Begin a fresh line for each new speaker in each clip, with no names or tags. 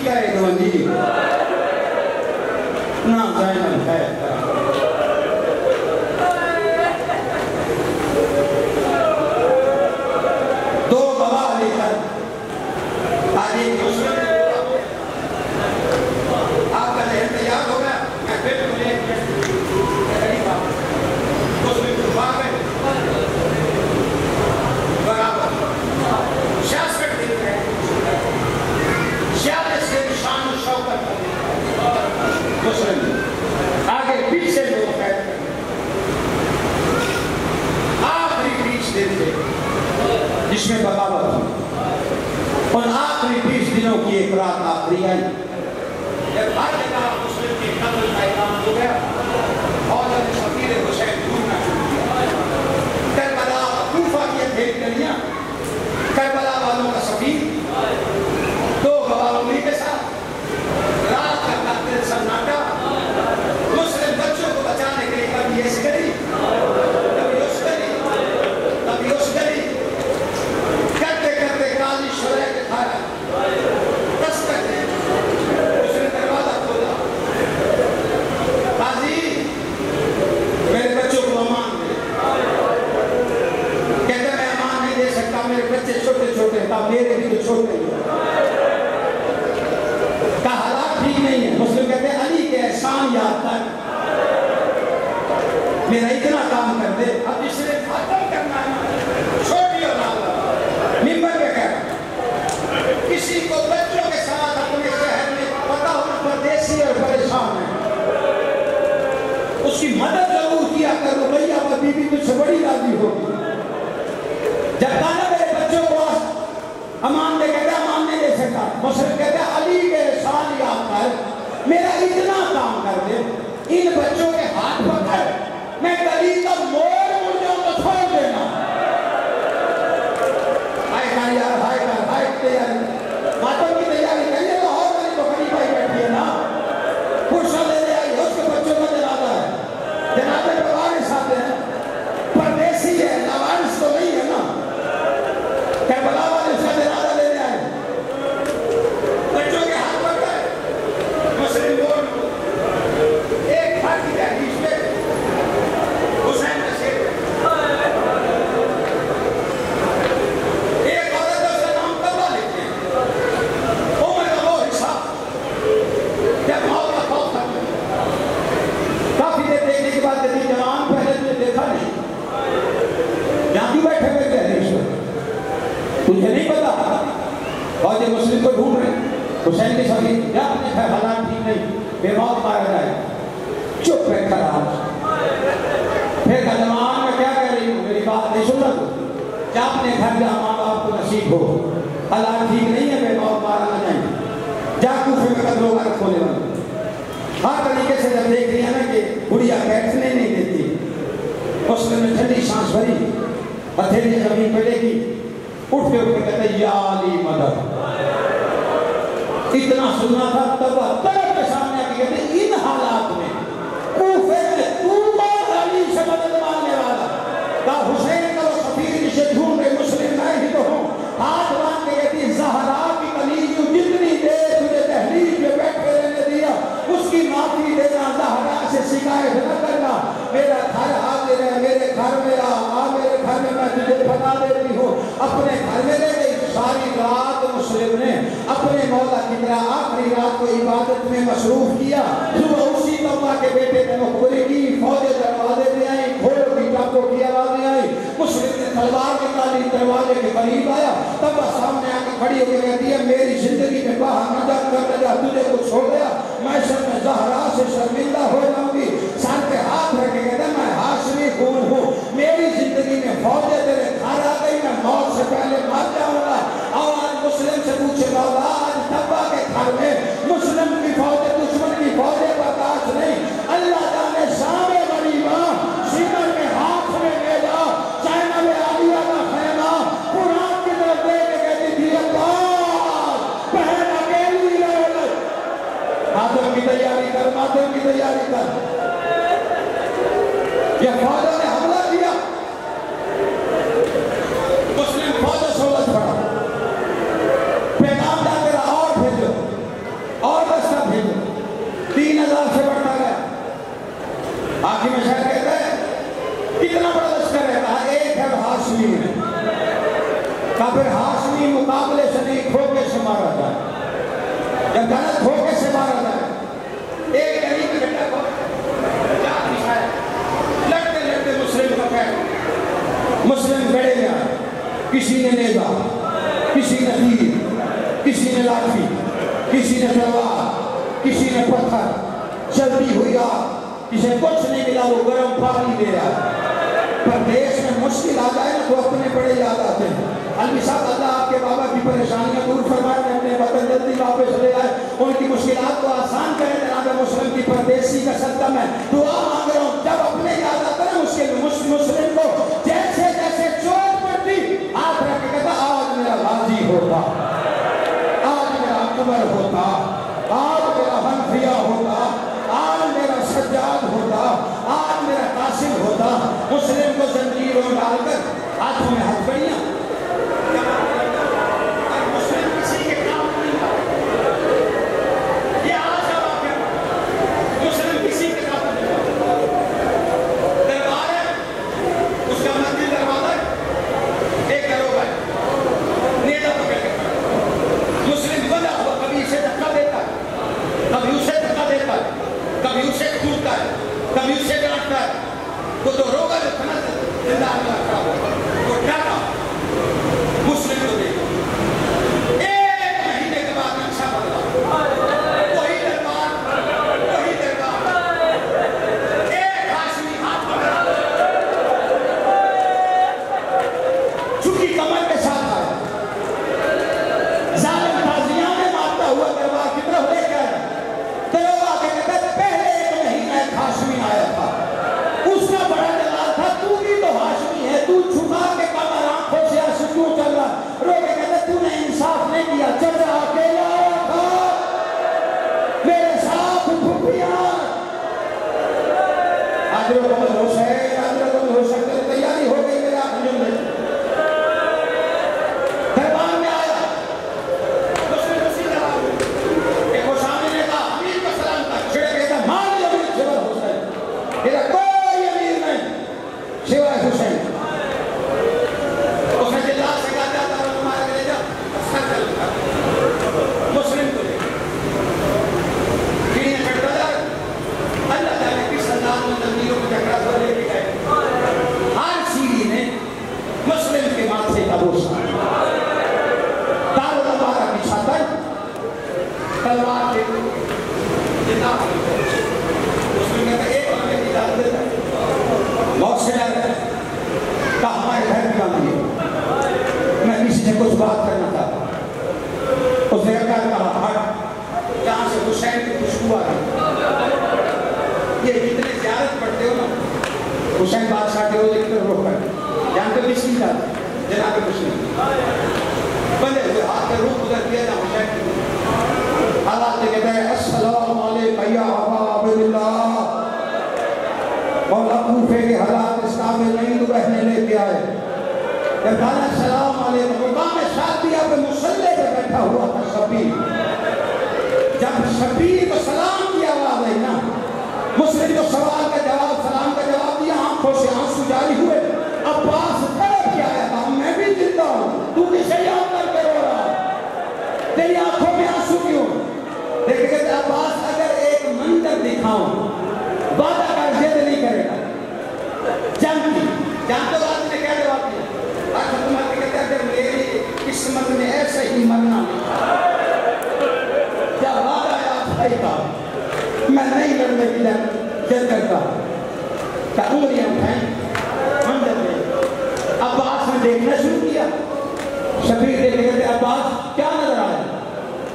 کرے گونجی نا زینب ہے دو گواہ لے کر آج ایک مسلم آپ کا ذہن تیار ہو گیا میں پھر مجھے مسلم دفاع میں برابر سیاست دیکھ رہے ہیں سیاست سے شان و شوکت مسلم آگے پیچھے لوگ ہیں آخری بیچ دن تھے جس میں بغاوت تھی ان آخری 20 دنوں کی ایک رات آخری آئی جب ہر جگہ مسلم کے قتل کا اعلان ہو گیا حضرت سفیر حسین ڈھونڈنا شروع کیا کربلا کوفہ کی اندھیری گلیاں کربلا والوں کا سفیر دو گواہ انہی کے ساتھ رات کا قاتل سناٹا مسلم بچوں کو بچانے کے لیے کبھی اس گلی کبھی اس گلی کبھی اس گلی کرتے کرتے قاضی شرح کے کھایا دستک دے اس نے دروازہ کھولا قاضی میرے بچوں کو امان دے کہتے میں امان نہیں دے سکتا میرے بچے چھوٹے چھوٹے تھا میرے بھی تو چھوٹے کا حالات ٹھیک نہیں ہے مسلم کہتے ہیں علی کے احسان یاد کر میرا اتنا کام کر دے اب اس نے ختم کرنا ہے چھوٹی اولاد ممبر پہ کہہ رہا کسی کو بچوں کے ساتھ اپنے شہر میں پتہ ہونا پردیسی اور پریشان ہے اس کی مدد ضرور کیا کر رقیہ پر بی بی تجھ سے بڑی راضی ہوگی جب کہنا میرے بچوں کو امان دے کہتا امان نہیں دے سکتا مسلم کہتا علی کے احسان یاد کر میرا اتنا کام کر دے ان بچوں کے ہاتھ پکڑ میں گلی کا موڑ مڑ جاؤں تو چھوڑ دینا ہائے کر یار ہائے تیاری ماتوں کی تیاری کریے تو اور گلی تو کھڑی پائی بیٹھی ہے نا پرشا لے لے آئی اس کے بچوں کا جنازہ ہے جنازے پہ وارث آتے ہیں پردیسی ہے لوارث تو نہیں ہے نا کربلا والے اس کا جنازہ لے لے آئے بچوں کے ہاتھ پر گئے مسلم بول ایک گھر کی دہلیز پہ حسین کا شیر ایک عورت اس کا نام قبلہ لکھتے ہیں عمر کا وہ حصہ جب موت کا خوف تھا کافی دیر دیکھنے کے بعد کہتی جوان پہلے تجھے دیکھا نہیں جہاں بھی بیٹھے ہوئے دہلیز پہ تجھے نہیں پتا اور یہ مسلم کو ڈھونڈ رہے حسین کے ساتھ یا اپنے گھر حالات ٹھیک نہیں بے موت مارا جائے چپ رہ کر آج پھر جوان میں کیا کہہ رہی ہوں میری بات نہیں سن رہا کیا اپنے گھر جا ماں باپ کو نصیب ہو حالات ٹھیک نہیں ہے بے موت مارا نہ جائیں جا کوفے میں قدر ہوگا کھولے والے ہر طریقے سے جب دیکھ رہی ہے نا کہ بڑھیا بیٹھنے نہیں دیتی مسلم نے ٹھنڈی سانس بھری ہتھیلی زمین پہ لے گی اٹھ کے کہتا ہے یا علی مدد اتنا سننا تھا تب طرف کے سامنے آگے کہتے ہیں ان حالات میں کوفے میں تو بہت علی سے مدد مانگنے والا کہا حسین کا وہ سفیر جسے ڈھونڈ رہے مسلم میں ہی تو ہوں ہاتھ باندھ کے کہتی زہرا کی کلیجو جتنی دیر تجھے دہلیز میں بیٹھے رہنے دیا اس کی معافی دینا زہرا سے شکایت نہ کرنا میرا گھر حاضر ہے میرے گھر میں آ میرے گھر میں میں تجھے بتا دیتی ہوں اپنے گھر میں لے گئی ساری رات مسلم نے اپنے مولا کی طرح آخری رات کو عبادت میں مصروف کیا صبح اسی طبع کے بیٹے نے مقبری کی فوجیں دروازے پہ آئی گھوڑوں کی ٹاپوں کی آوازیں آئی مسلم نے تلوار نکالی دروازے کے قریب آیا تب سامنے آ کے کھڑی ہو کے کہتی ہے میری زندگی میں باہر نہ جا کر جا تجھے کو چھوڑ دیا میں سر میں زہرا سے شرمندہ ہو جاؤں گی سر پہ ہاتھ رکھ کے کہتے ہیں میں ہاشمی خون ہوں میری زندگی میں فوجیں تیرے گھر آ گئی میں موت سے پہلے مر جاؤں گا اور آج مسلم سے پوچھے مولا آج تبا کے گھر میں مسلم کی فوجیں دشمن کی فوجیں برداشت نہیں اللہ جانے شام بڑی ماں سیکر کے ہاتھ میں لے جا چائنا میں عالیہ کا خیمہ قرآن کی طرف دے کے کہتی تھی اللہ بہن اکیلی رہے ہاتھوں کی تیاری کر یہ فوجوں نے حملہ کیا مسلم فوجوں سولت پڑا پیغام جا کر اور بھیجو ہاشمی مقابلے سے نہیں، دھوکے سے مارا جائے یا غلط دھوکے سے مارا جائے۔ ایک غریب بیٹا کو جات دکھایا، لڑتے لڑتے مسلم کو کہا، مسلم گڑے میں آئے، کسی نے نیزہ، کسی نے تیر، کسی نے لاٹھی، کسی نے تلوار، کسی نے پتھر، چلتی ہوئی آگ، کسی کچھ نہیں ملا، وہ گرم پانی دے رہا۔ پردیش میں مشکل آ جائے نا تو اپنے بڑے یاد آتے ہیں۔ علوی صاحب اللہ آپ کے بابا کی پریشانیاں دور فرمائے، اپنے وطن جلدی واپس لے آئے، ان کی مشکلات کو آسان کریں۔ جناب مسلم کی پردیسی کا صدقہ میں دعا مانگ رہا ہوں، جب اپنے یاد آتا نا مسلم کو جیسے جیسے چوٹ پڑتی ہاتھ رکھ کے کہتا آج میرا غازی ہوتا، آج میرا اکبر ہوتا، آج میرا حنفیہ ہوتا، آج میرا سجاد ہوتا، آج میرا قاسم ہوتا۔ مسلم کو زنجیروں میں ڈال کر ہاتھوں میں ہتھ کڑیاں، مسلم کسی کے کام نہیں آتا۔ یہ آج کا واقعہ، مسلم کسی کے کام نہیں آتا۔ دربار ہے، اس کا مندر دروازہ ہے، ایک دروگا ہے، نیزہ پکڑ کے مسلم بندہ ہوا، کبھی اسے دھکا دیتا ہے، کبھی اسے دھکا دیتا ہے، کبھی اسے کھولتا ہے، کبھی اسے ڈانٹتا ہے۔ وہ تو روگا جو تھا نا زندہ میں رکھا ہوا، وہ ڈاٹا مسلم کو دیکھا۔ ایک مہینے کے بعد نقشہ بدلا، وہی دربار، ایک ہاشمی ہاتھ پکڑا، چھکی کمر کے ساتھ آیا، ظالم تازیاں میں مارتا ہوا دربار کی طرف لے گیا۔ دروگا کے کہتے پہلے ایک مہینہ ایک ہاشمی آیا تھا، اس کا بڑا دلال تھا، تو بھی تو ہاشمی ہے، تو چھپا کے کمر آنکھوں سے آنسو کیوں چل رہا؟ رو کے کہتے تو نے انصاف نہیں کیا، چچا اکیلا آیا تھا، میرے ساتھ پھپھیاں۔ حضرت محمد حسین، حضرت محمد حسین کی تیاری ہو گئی میرا انجم میں، دربار میں آیا، مسلم رسید آیا، ایک حسامی نے کہا امیر کا سلام تھا، چھڑے کہتا مال امیر سوائے حسین، میرا کوئی امیر نہیں سوائے حسین۔ اس نے جلال سے کہا جاتا ہے تمہارے لے جا سر چل کر مسلم کو لے کیڑیاں کٹتا جائے، اللہ تعالیٰ کس انداز میں زمینوں کو جھگڑا کو لے کے گئے، ہر سیڑھی نے مسلم کے ماتھے کا بوسا، دار تلوار کی چھاتا تلوار کے جتا مسلم کہتا ایک ہمیں اجازت دیتا ہے، موت سے ڈر کہ ہمارے گھر کی بات ہے، میں کسی سے کچھ بات کرنا تھا۔ اس نے کہا ہٹ، جہاں سے حسین کی خوشبو آ رہی، یہ جتنے زیارت پڑھتے ہو نا حسین بادشاہ کے روزے کی طرف روک کر جہاں پہ مسکی جاتے جناب مسلم بندے ہوئے ہاتھ میں روح گزر کیا جہاں حسین کی حالات سے کہتا ہے السلام علیکم یا ابا عبداللہ، مولا کوفے کے حالات اس قابل نہیں تو رہنے لے کے آئے۔ جب کہا السلام علیکم، مقام شادیہ پہ مسلح پہ بیٹھا ہوا تھا شبیر، جب شبیر کو سلام کی آواز آئی نا، مسلم کو سوال کا جواب سلام کا جواب دیا، آنکھوں سے آنسو جاری ہوئے۔ عباس طرف کیا آیا تھا میں بھی زندہ ہوں، تو کسے یاد کر کے رو رہا، تیری آنکھوں میں آنسو کیوں؟ لیکن کہتے عباس اگر ایک منظر دکھاؤں وعدہ کر زید نہیں کرے گا، جنگ کی جان تو بات نے کیا جواب دیا، آج حکومت کہتے ہیں اگر میری قسمت میں ایسے ہی مرنا جب وعدہ آیا بھائی کا میں نہیں لڑنے کی جد کرتا، کہ انگلیاں اٹھائیں منظر میں۔ عباس نے دیکھنا شروع کیا، شبیر دیکھتے کہتے عباس کیا نظر آیا؟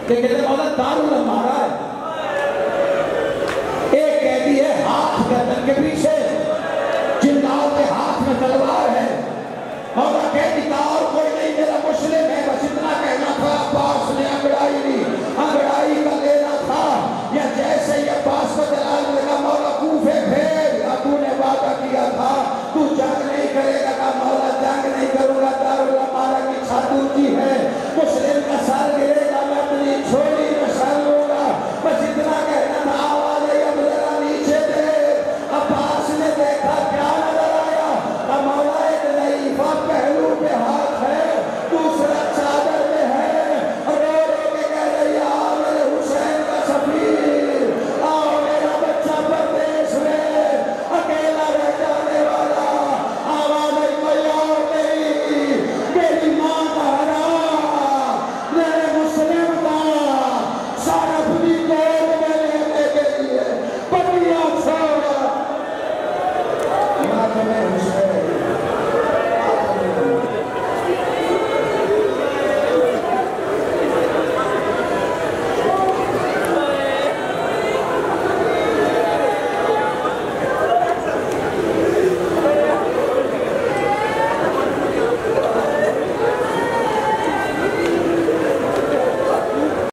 کہتے مولا دارالعلوم مارا ہے، ایک قیدی ہے ہاتھ گردن کے پیچھے، جندال کے ہاتھ میں تلوار ہے، مولا قیدی کا اور کوئی نہیں، میرا مسلم ہے، بس اتنا کہ